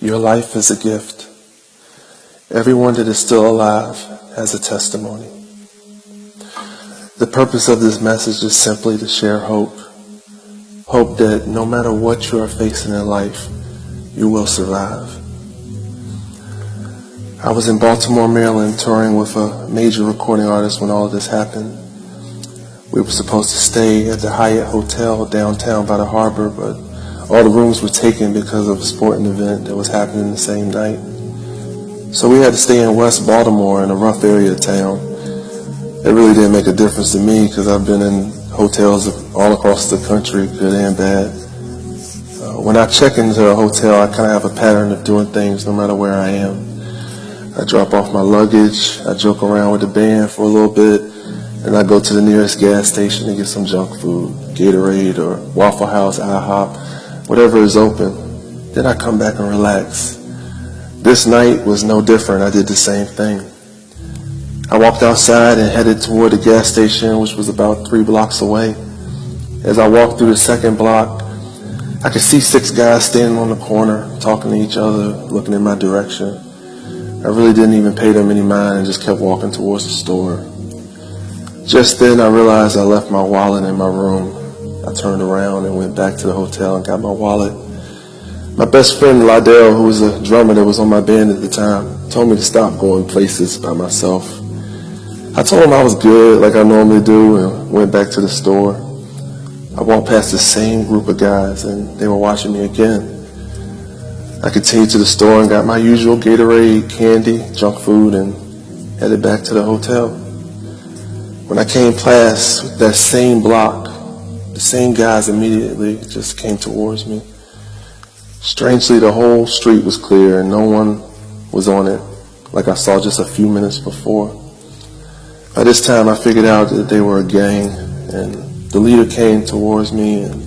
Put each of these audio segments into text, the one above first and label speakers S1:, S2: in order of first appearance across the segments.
S1: Your life is a gift. Everyone that is still alive has a testimony. The purpose of this message is simply to share hope. Hope that no matter what you are facing in life, you will survive. I was in Baltimore, Maryland, touring with a major recording artist when all of this happened. We were supposed to stay at the Hyatt Hotel downtown by the harbor, but all the rooms were taken because of a sporting event that was happening the same night. So we had to stay in West Baltimore, in a rough area of town. It really didn't make a difference to me because I've been in hotels all across the country, good and bad. When I check into a hotel, I kind of have a pattern of doing things no matter where I am. I drop off my luggage, I joke around with the band for a little bit, and I go to the nearest gas station to get some junk food, Gatorade or Waffle House, IHOP, whatever is open. Then I come back and relax. This night was no different. I did the same thing. I walked outside and headed toward the gas station, which was about 3 blocks away. As I walked through the second block, I could see 6 guys standing on the corner, talking to each other, looking in my direction. I really didn't even pay them any mind and just kept walking towards the store. Just then I realized I left my wallet in my room. I turned around and went back to the hotel and got my wallet. My best friend, Lydell, who was a drummer that was on my band at the time, told me to stop going places by myself. I told him I was good, like I normally do, and went back to the store. I walked past the same group of guys, and they were watching me again. I continued to the store and got my usual Gatorade, candy, junk food, and headed back to the hotel. When I came past that same block, the same guys immediately just came towards me. Strangely, the whole street was clear and no one was on it, like I saw just a few minutes before. By this time, I figured out that they were a gang, and the leader came towards me and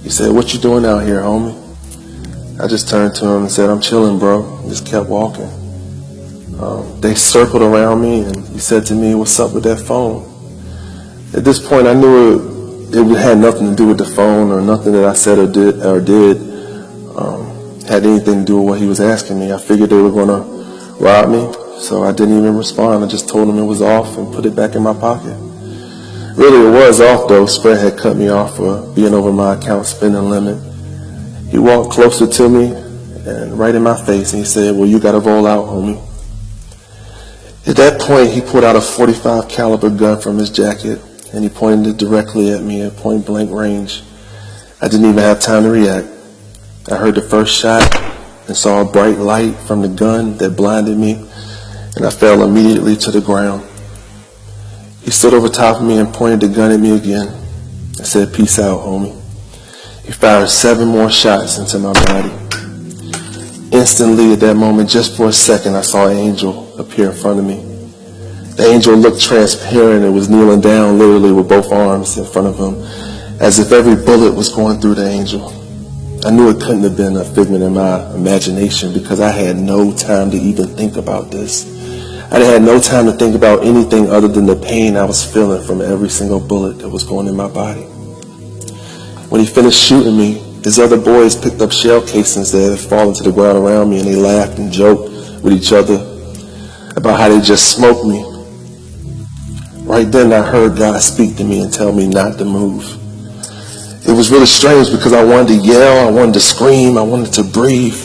S1: he said, "What you doing out here, homie?" I just turned to him and said, "I'm chilling, bro," and just kept walking. They circled around me and he said to me, "What's up with that phone?" At this point, I knew it had nothing to do with the phone, or nothing that I said or did had anything to do with what he was asking me. I figured they were going to rob me, so I didn't even respond. I just told him it was off and put it back in my pocket. Really, it was off though. Sprint had cut me off for being over my account spending limit. He walked closer to me and right in my face, and he said, "Well, you got to roll out, homie." At that point, he pulled out a .45 caliber gun from his jacket and he pointed it directly at me at point blank range. I didn't even have time to react. I heard the first shot and saw a bright light from the gun that blinded me, and I fell immediately to the ground. He stood over top of me and pointed the gun at me again. I said, "Peace out, homie." He fired 7 more shots into my body. Instantly, at that moment, just for a second, I saw an angel appear in front of me. The angel looked transparent and was kneeling down literally with both arms in front of him, as if every bullet was going through the angel. I knew it couldn't have been a figment of my imagination because I had no time to even think about this. I had no time to think about anything other than the pain I was feeling from every single bullet that was going in my body. When he finished shooting me, his other boys picked up shell casings that had fallen to the ground around me, and they laughed and joked with each other about how they just smoked me. Right then I heard God speak to me and tell me not to move. It was really strange because I wanted to yell, I wanted to scream, I wanted to breathe.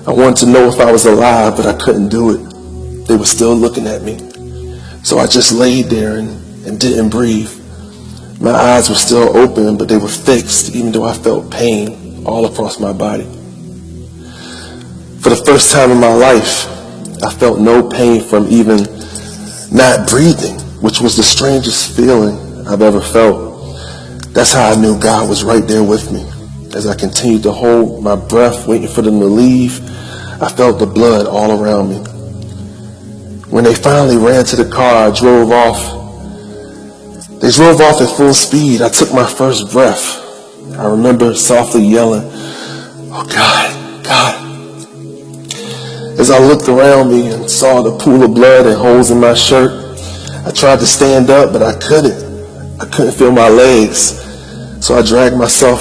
S1: I wanted to know if I was alive, but I couldn't do it. They were still looking at me. So I just laid there and didn't breathe. My eyes were still open, but they were fixed, even though I felt pain all across my body. For the first time in my life, I felt no pain from even not breathing, which was the strangest feeling I've ever felt. That's how I knew God was right there with me. As I continued to hold my breath, waiting for them to leave, I felt the blood all around me. When they finally ran to the car, I drove off. They drove off at full speed. I took my first breath. I remember softly yelling, "Oh God, God." As I looked around me and saw the pool of blood and holes in my shirt, I tried to stand up, but I couldn't. I couldn't feel my legs. So I dragged myself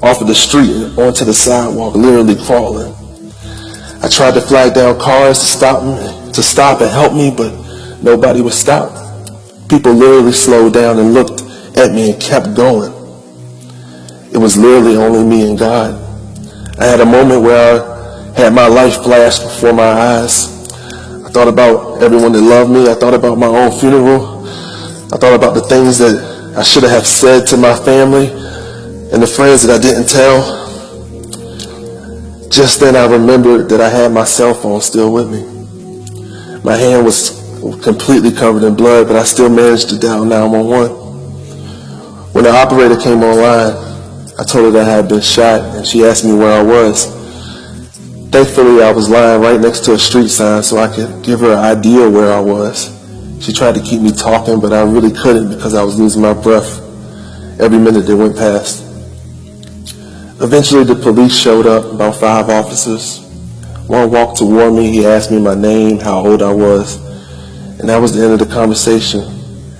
S1: off of the street and onto the sidewalk, literally crawling. I tried to flag down cars to stop and help me, but nobody would stop. People literally slowed down and looked at me and kept going. It was literally only me and God. I had a moment where I had my life flash before my eyes. I thought about everyone that loved me. I thought about my own funeral. I thought about the things that I should have said to my family and the friends that I didn't tell. Just then I remembered that I had my cell phone still with me. My hand was completely covered in blood, but I still managed to dial 911. When the operator came online, I told her that I had been shot, and she asked me where I was. Thankfully, I was lying right next to a street sign so I could give her an idea where I was. She tried to keep me talking, but I really couldn't because I was losing my breath every minute that went past. Eventually, the police showed up, about 5 officers. One walked toward me. He asked me my name, how old I was, and that was the end of the conversation.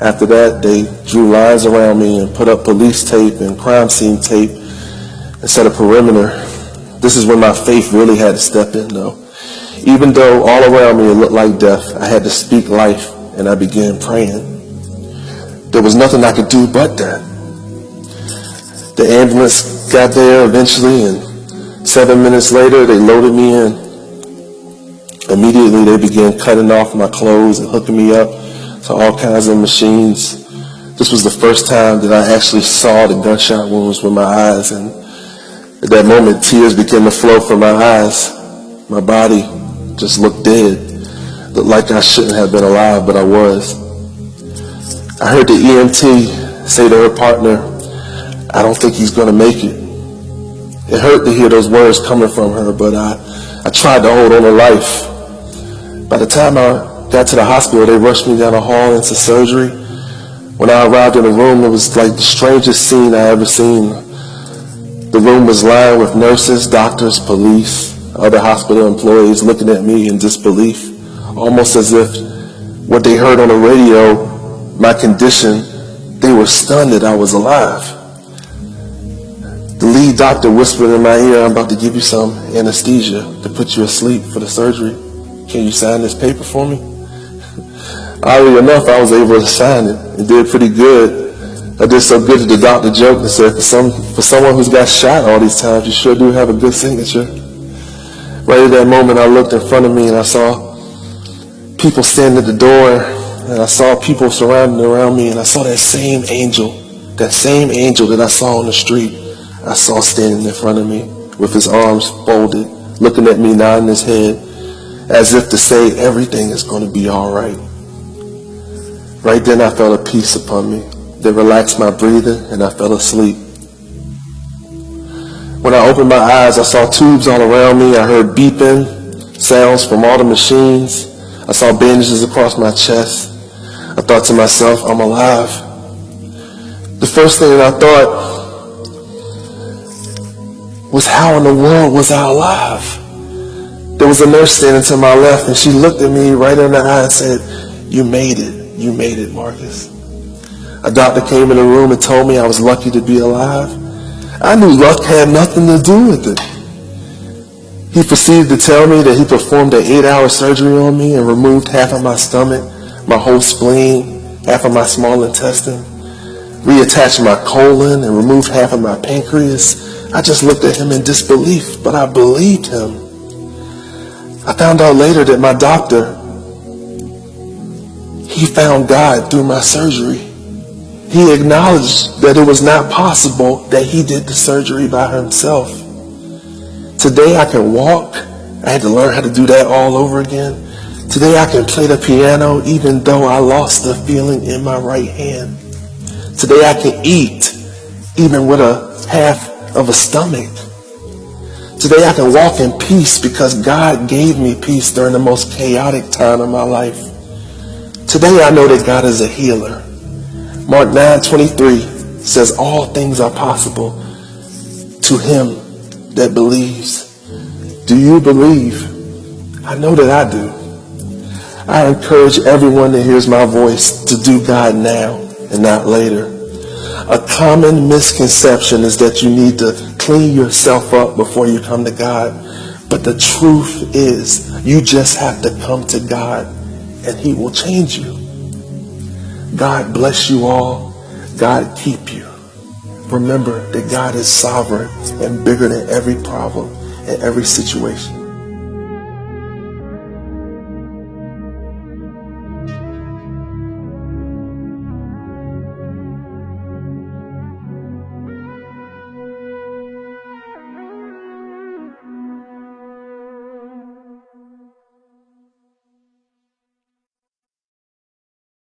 S1: After that, they drew lines around me and put up police tape and crime scene tape and set a perimeter. This is when my faith really had to step in, though. Even though all around me it looked like death, I had to speak life, and I began praying. There was nothing I could do but that. The ambulance got there eventually, and 7 minutes later, they loaded me in. Immediately, they began cutting off my clothes and hooking me up to all kinds of machines. This was the first time that I actually saw the gunshot wounds with my eyes, and at that moment, tears began to flow from my eyes. My body just looked dead. Looked like I shouldn't have been alive, but I was. I heard the EMT say to her partner, "I don't think he's going to make it." It hurt to hear those words coming from her, but I tried to hold on to life. By the time I got to the hospital, they rushed me down the hall into surgery. When I arrived in the room, it was like the strangest scene I ever seen. The room was lined with nurses, doctors, police, other hospital employees looking at me in disbelief, almost as if what they heard on the radio, my condition, they were stunned that I was alive. The lead doctor whispered in my ear, "I'm about to give you some anesthesia to put you asleep for the surgery. Can you sign this paper for me?" Oddly enough, I was able to sign it and did pretty good. I did so good that the doctor joked and said, for someone who's got shot all these times, you sure do have a good signature. Right at that moment, I looked in front of me and I saw people standing at the door, and I saw people surrounding around me, and I saw that same angel that I saw on the street. I saw standing in front of me with his arms folded, looking at me, nodding his head, as if to say everything is going to be all right. Right then I felt a peace upon me that relaxed my breathing, and I fell asleep. When I opened my eyes, I saw tubes all around me. I heard beeping sounds from all the machines. I saw bandages across my chest. I thought to myself, I'm alive. The first thing that I thought was, how in the world was I alive? There was a nurse standing to my left, and she looked at me right in the eye and said, "You made it. You made it, Marcus." A doctor came in the room and told me I was lucky to be alive. I knew luck had nothing to do with it. He proceeded to tell me that he performed an 8-hour surgery on me and removed half of my stomach, my whole spleen, half of my small intestine, reattached my colon, and removed half of my pancreas. I just looked at him in disbelief, but I believed him. I found out later that my doctor, he found God through my surgery. He acknowledged that it was not possible that he did the surgery by himself. Today I can walk. I had to learn how to do that all over again. Today I can play the piano even though I lost the feeling in my right hand. Today I can eat even with a half of a stomach. Today I can walk in peace because God gave me peace during the most chaotic time of my life. Today I know that God is a healer. Mark 9:23 says all things are possible to him that believes. Do you believe? I know that I do. I encourage everyone that hears my voice to do God now and not later. A common misconception is that you need to clean yourself up before you come to God. But the truth is, you just have to come to God and he will change you. God bless you all. God keep you. Remember that God is sovereign and bigger than every problem and every situation.